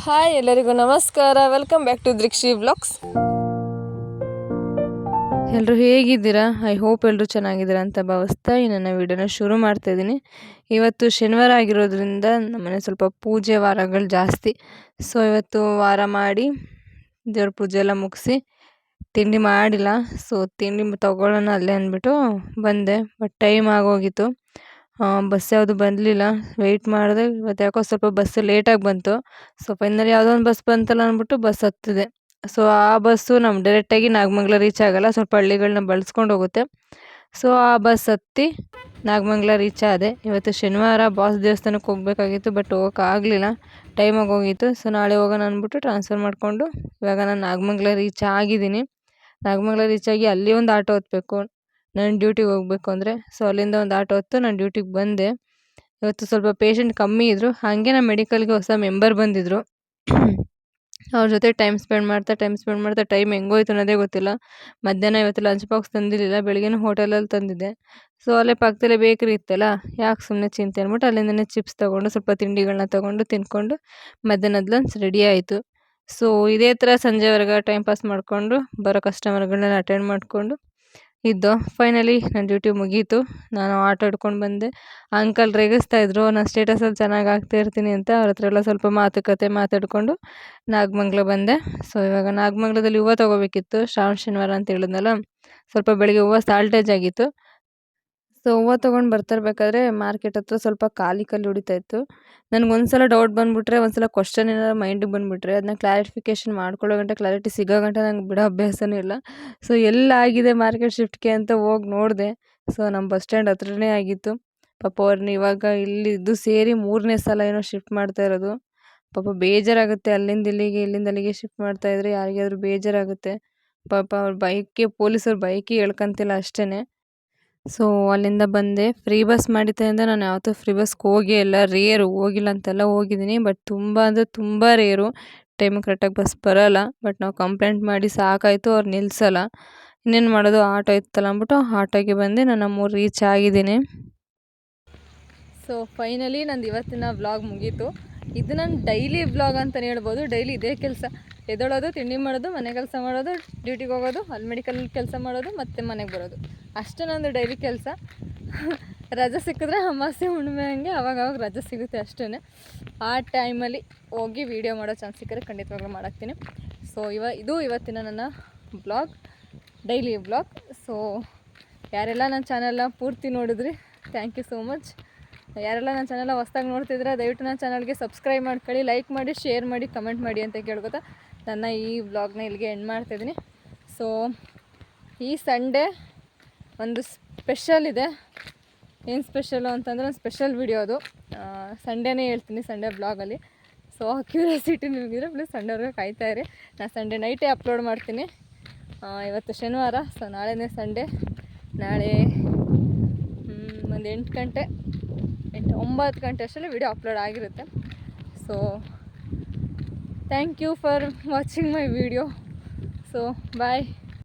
Hi ಎಲ್ಲರಿಗೂ ನಮಸ್ಕಾರ. Welcome back to Drukshi vlogs. ಎಲ್ಲರೂ ಹೇಗಿದ್ದೀರಾ? ಐ ಹೋಪ್ ಎಲ್ಲರೂ ಚೆನ್ನಾಗಿದ್ದೀರಾ ಅಂತ ಭಾವಿಸ್ತಾ ಈ ನನ್ನ ವಿಡಿಯೋನ ಶುರು ಮಾಡ್ತಾ ಇದ್ದೀನಿ. ಇವತ್ತು ಶನಿವಾರ ಆಗಿರೋದ್ರಿಂದ ನಮ್ಮನೆ ಸ್ವಲ್ಪ ಪೂಜೆ ವಾರಗಳು ಜಾಸ್ತಿ. ಸೊ ಇವತ್ತು ವಾರ ಮಾಡಿ ದೇವ್ರ ಪೂಜೆ ಎಲ್ಲ ಮುಗಿಸಿ ತಿಂಡಿ ಮಾಡಿಲ್ಲ. ಸೊ ತಿಂಡಿ ತೊಗೊಳ್ಳೋಣ ಅಲ್ಲೇ ಅಂದ್ಬಿಟ್ಟು ಬಂದೆ. ಬಟ್ ಟೈಮ್ ಆಗೋಗಿತ್ತು. ಬಸ್ ಯಾವುದು ಬಂದಲಿಲ್ಲ. ವೆಯ್ಟ್ ಮಾಡಿದೆ. ಇವತ್ತು ಯಾಕೋ ಸ್ವಲ್ಪ ಬಸ್ ಲೇಟಾಗಿ ಬಂತು. ಸೊ ಫೈನಲಿ ಯಾವುದೋ ಒಂದು ಬಸ್ ಬಂತಲ್ಲ ಅಂದ್ಬಿಟ್ಟು ಬಸ್ ಹತ್ತಿದೆ. ಸೊ ಆ ಬಸ್ಸು ನಮ್ಮ ಡೈರೆಕ್ಟಾಗಿ ನಾಗಮಂಗಲ ರೀಚ್ ಆಗೋಲ್ಲ, ಸ್ವಲ್ಪ ಹಳ್ಳಿಗಳನ್ನ ಬಳಸ್ಕೊಂಡು ಹೋಗುತ್ತೆ. ಸೊ ಆ ಬಸ್ ಹತ್ತಿ ನಾಗಮಂಗಲ ರೀಚ್ ಆದೆ. ಇವತ್ತು ಶನಿವಾರ ಬಾಸ್ ದೇವಸ್ಥಾನಕ್ಕೆ ಹೋಗಬೇಕಾಗಿತ್ತು, ಬಟ್ ಹೋಗೋಕ್ಕಾಗಲಿಲ್ಲ, ಟೈಮ್ ಆಗೋಗಿತ್ತು. ಸೊ ನಾಳೆ ಹೋಗೋಣ ಅಂದ್ಬಿಟ್ಟು ಟ್ರಾನ್ಸ್ಫರ್ ಮಾಡಿಕೊಂಡು ಇವಾಗ ನಾನು ನಾಗಮಂಗಲ ರೀಚ್ ಆಗಿದ್ದೀನಿ. ನಾಗಮಂಗಲ ರೀಚ್ ಆಗಿ ಅಲ್ಲಿ ಒಂದು ಆಟೋ ಹತ್ತಬೇಕು ನಾನು ಡ್ಯೂಟಿಗೆ ಹೋಗಬೇಕು ಅಂದರೆ. ಸೊ ಅಲ್ಲಿಂದ ಒಂದು ಆಟೋ ಹೊತ್ತು ನಾನು ಡ್ಯೂಟಿಗೆ ಬಂದೆ. ಇವತ್ತು ಸ್ವಲ್ಪ ಪೇಷಂಟ್ ಕಮ್ಮಿ ಇದ್ದರು. ಹಾಗೆ ನಮ್ಮ ಮೆಡಿಕಲ್ಗೆ ಹೊಸ ಮೆಂಬರ್ ಬಂದಿದ್ದರು. ಅವ್ರ ಜೊತೆ ಟೈಮ್ ಸ್ಪೆಂಡ್ ಮಾಡ್ತಾ ಟೈಮ್ ಹೆಂಗೋಯ್ತು ಅನ್ನೋದೇ ಗೊತ್ತಿಲ್ಲ. ಮಧ್ಯಾಹ್ನ ಇವತ್ತು ಲಂಚ್ ಬಾಕ್ಸ್ ತಂದಿರಲಿಲ್ಲ, ಬೆಳಗ್ಗೆನೂ ಹೋಟೆಲಲ್ಲಿ ತಂದಿದ್ದೆ. ಸೊ ಅಲ್ಲೇ ಪಕ್ಕದಲ್ಲೇ ಬೇಕ್ರಿ ಇತ್ತಲ್ಲ, ಯಾಕೆ ಸುಮ್ಮನೆ ಚಿಂತೆ ಅಂದ್ಬಿಟ್ಟು ಅಲ್ಲಿಂದನೇ ಚಿಪ್ಸ್ ತೊಗೊಂಡು ಸ್ವಲ್ಪ ತಿಂಡಿಗಳನ್ನ ತೊಗೊಂಡು ತಿಂದ್ಕೊಂಡು ಮಧ್ಯಾಹ್ನದ ಲಂಚ್ ರೆಡಿ ಆಯಿತು. ಸೊ ಇದೇ ಥರ ಸಂಜೆವರೆಗೆ ಟೈಮ್ ಪಾಸ್ ಮಾಡಿಕೊಂಡು ಬರೋ ಕಸ್ಟಮರ್ಗಳನ್ನ ಅಟೆಂಡ್ ಮಾಡಿಕೊಂಡು ಇದ್ದು ಫೈನಲಿ ನನ್ನ ಡ್ಯೂಟಿ ಮುಗೀತು. ನಾನು ಆಟೋ ಹಿಡ್ಕೊಂಡು ಬಂದೆ. ಅಂಕಲ್ ರೇಗಿಸ್ತಾಯಿದ್ರು ನಾನು ಸ್ಟೇಟಸಲ್ಲಿ ಚೆನ್ನಾಗಿ ಆಗ್ತಾ ಇರ್ತೀನಿ ಅಂತ. ಅವ್ರ ಹತ್ರ ಎಲ್ಲ ಸ್ವಲ್ಪ ಮಾತುಕತೆ ಮಾತಾಡಿಕೊಂಡು ನಾಗಮಂಗಲ ಬಂದೆ. ಸೊ ಇವಾಗ ನಾಗಮಂಗಲದಲ್ಲಿ ಹೂವು ತೊಗೋಬೇಕಿತ್ತು, ಶ್ರಾವಣ ಶನಿವಾರ ಅಂತ ಹೇಳಿದ್ನಲ್ಲ. ಸ್ವಲ್ಪ ಬೆಳಗ್ಗೆ ಹೂವು ಸಾಲ್ಟೇಜ್ ಆಗಿತ್ತು. ಸೊ ಹೂವು ತೊಗೊಂಡು ಬರ್ತಿರ್ಬೇಕಾದ್ರೆ ಮಾರ್ಕೆಟ್ ಹತ್ರ ಸ್ವಲ್ಪ ಖಾಲಿ ಹೊಡಿತಾ ಇತ್ತು. ನನಗೊಂದು ಸಲ ಡೌಟ್ ಬಂದುಬಿಟ್ರೆ, ಒಂದು ಸಲ ಕ್ವಶನ್ ಏನಾದ್ರು ಮೈಂಡಿಗೆ ಬಂದುಬಿಟ್ರೆ ಅದನ್ನ ಕ್ಲಾರಿಫಿಕೇಷನ್ ಮಾಡ್ಕೊಳ್ಳೋ ಗಂಟೆ, ಕ್ಲಾರಿಟಿ ಸಿಗೋ ಗಂಟೆ ನಂಗೆ ಬಿಡೋ ಅಭ್ಯಾಸನೂ ಇಲ್ಲ. ಸೊ ಎಲ್ಲಾಗಿದೆ ಮಾರ್ಕೆಟ್ ಶಿಫ್ಟ್ಗೆ ಅಂತ ಹೋಗಿ ನೋಡಿದೆ. ಸೊ ನಮ್ಮ ಬಸ್ ಸ್ಟ್ಯಾಂಡ್ ಹತ್ರನೇ ಆಗಿತ್ತು. ಪಾಪ ಅವ್ರನ್ನ ಇವಾಗ ಇಲ್ಲಿದ್ದು ಸೇರಿ 3ನೇ ಸಲ ಏನೋ ಶಿಫ್ಟ್ ಮಾಡ್ತಾ ಇರೋದು. ಪಾಪ ಬೇಜಾರಾಗುತ್ತೆ. ಅಲ್ಲಿಂದ ಇಲ್ಲಿಗೆ ಶಿಫ್ಟ್ ಮಾಡ್ತಾಯಿದ್ರೆ ಯಾರಿಗಾದ್ರೂ ಬೇಜಾರಾಗುತ್ತೆ. ಪಾಪ ಅವ್ರ ಬೈಕ್ಗೆ ಪೊಲೀಸರು ಬೈಕಿಗೆ ಹೇಳ್ಕೊಂತಿಲ್ಲ ಅಷ್ಟೇ. ಸೊ ಅಲ್ಲಿಂದ ಬಂದೆ. ಫ್ರೀ ಬಸ್ ಮಾಡಿದ್ದರಿಂದ ನಾನು ಯಾವತ್ತೂ ಫ್ರೀ ಬಸ್ಗೆ ಹೋಗೇ ಇಲ್ಲ. ರೇರು, ಹೋಗಿಲ್ಲ ಅಂತೆಲ್ಲ ಹೋಗಿದ್ದೀನಿ, ಬಟ್ ತುಂಬ ಅಂದರೆ ತುಂಬ ರೇರು. ಟೈಮಿಗೆ ಕರೆಕ್ಟಾಗಿ ಬಸ್ ಬರೋಲ್ಲ. ಬಟ್ ನಾವು ಕಂಪ್ಲೇಂಟ್ ಮಾಡಿ ಸಾಕಾಯಿತು, ಅವ್ರು ನಿಲ್ಲಿಸಲ್ಲ. ಇನ್ನೇನು ಮಾಡೋದು, ಆಟೋ ಇತ್ತಲ್ಲ ಅಂದ್ಬಿಟ್ಟು ಆಟೋಗೆ ಬಂದು ನಾನು ನಮ್ಮೂರು ರೀಚ್ ಆಗಿದ್ದೀನಿ. ಸೊ ಫೈನಲಿ ನಂದು ಇವತ್ತಿನ ವ್ಲಾಗ್ ಮುಗೀತು. ಇದು ನನ್ನ ಡೈಲಿ ವ್ಲಾಗ್ ಅಂತಲೇ ಹೇಳ್ಬೋದು. ಡೈಲಿ ಇದೇ ಕೆಲಸ, ಎದ್ದೇಳೋದು, ತಿಂಡಿ ಮಾಡೋದು, ಮನೆ ಕೆಲಸ ಮಾಡೋದು, ಡ್ಯೂಟಿಗೆ ಹೋಗೋದು, ಅಲ್ಲಿ ಮೆಡಿಕಲ್ ಕೆಲಸ ಮಾಡೋದು, ಮತ್ತು ಮನೆಗೆ ಬರೋದು, ಅಷ್ಟೇ ನಂದು ಡೈಲಿ ಕೆಲಸ. ರಜೆ ಸಿಕ್ಕಿದ್ರೆ ಅಮಾವಾಸ್ಯೆ ಹುಣ್ಣಿಮೆ ಹಂಗೆ ಅವಾಗವಾಗ ರಜೆ ಸಿಗುತ್ತೆ ಅಷ್ಟೇ. ಆ ಟೈಮಲ್ಲಿ ಹೋಗಿ ವೀಡಿಯೋ ಮಾಡೋ ಚಾನ್ಸ್ ಸಿಕ್ಕರೆ ಖಂಡಿತವಾಗ್ಲೂ ಮಾಡಾಕ್ತೀನಿ. ಸೊ ಇದು ಇವತ್ತಿನ ನನ್ನ ಬ್ಲಾಗ್, ಡೈಲಿ ಬ್ಲಾಗ್. ಸೊ ಯಾರೆಲ್ಲ ನನ್ನ ಚಾನಲ್ನ ಪೂರ್ತಿ ನೋಡಿದ್ರಿ, ಥ್ಯಾಂಕ್ ಯು ಸೋ ಮಚ್. ಯಾರೆಲ್ಲ ನನ್ನ ಚಾನಲ್ನ ಹೊಸ್ದಾಗಿ ನೋಡ್ತಿದ್ರೆ ದಯವಿಟ್ಟು ನನ್ನ ಚಾನಲ್ಗೆ ಸಬ್ಸ್ಕ್ರೈಬ್ ಮಾಡ್ಕೊಳ್ಳಿ, ಲೈಕ್ ಮಾಡಿ, ಶೇರ್ ಮಾಡಿ, ಕಮೆಂಟ್ ಮಾಡಿ ಅಂತ ಕೇಳ್ಕೊತಾ ನನ್ನ ಈ ವ್ಲಾಗ್ನ ಇಲ್ಲಿಗೆ ಎಂಡ್ ಮಾಡ್ತಾಯಿದ್ದೀನಿ. ಸೊ ಈ ಸಂಡೇ ಒಂದು ಸ್ಪೆಷಲ್ ಇದೆ. ಏನು ಸ್ಪೆಷಲು ಅಂತಂದರೆ ಒಂದು ಸ್ಪೆಷಲ್ ವಿಡಿಯೋ ಅದು. ಸಂಡೇನೇ ಹೇಳ್ತೀನಿ, ಸಂಡೇ ಬ್ಲಾಗಲ್ಲಿ. ಸೊ ಕ್ಯೂರಿಯಾಸಿಟಿ ನಿಮಗಿದ್ರೆ ಪ್ಲೀಸ್ ಸಂಡೇವರೆಗೆ ಕಾಯ್ತಾಯಿರಿ. ನಾನು ಸಂಡೇ ನೈಟೇ ಅಪ್ಲೋಡ್ ಮಾಡ್ತೀನಿ. ಇವತ್ತು ಶನಿವಾರ, ಸೊ ನಾಳೆನೇ ಸಂಡೇ. ನಾಳೆ ಒಂದು 9 ಗಂಟೆ ಅಷ್ಟರಲ್ಲಿ ವಿಡಿಯೋ ಅಪ್ಲೋಡ್ ಆಗಿರುತ್ತೆ. So thank you for watching my video. So bye.